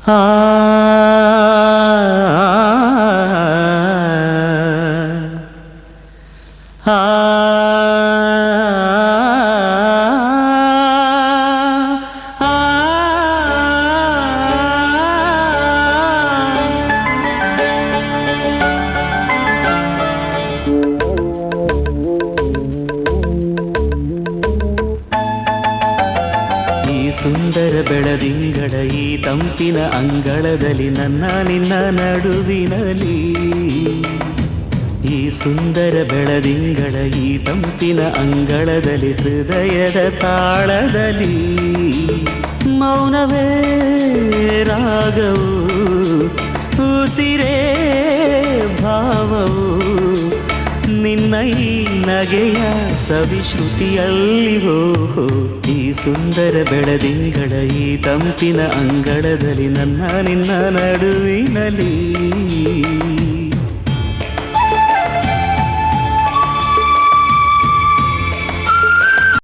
ಆ ಸುಂದರ ಬೆಳದಿಂಗಳ ಈ ತಂಪಿನ ಅಂಗಳದಲ್ಲಿ ನನ್ನ ನಿನ್ನ ನಡುವಿನಲ್ಲಿ ಈ ಸುಂದರ ಬೆಳದಿಂಗಳ ಈ ತಂಪಿನ ಅಂಗಳದಲ್ಲಿ ಹೃದಯದ ತಾಳದಲ್ಲಿ ಮೌನವೇ ರಾಗವು ಉಸಿರೇ ಭಾವವು ನಿನ್ನ ಈ ನಗೆಯ ಸವಿಶ್ರುತಿಯಲ್ಲಿವೋ ಈ ಸುಂದರ ಬೆಳದಿಂಗಳ ಈ ತಂಪಿನ ಅಂಗಳದಲ್ಲಿ ನನ್ನ ನಿನ್ನ ನಡುವಿನಲ್ಲಿ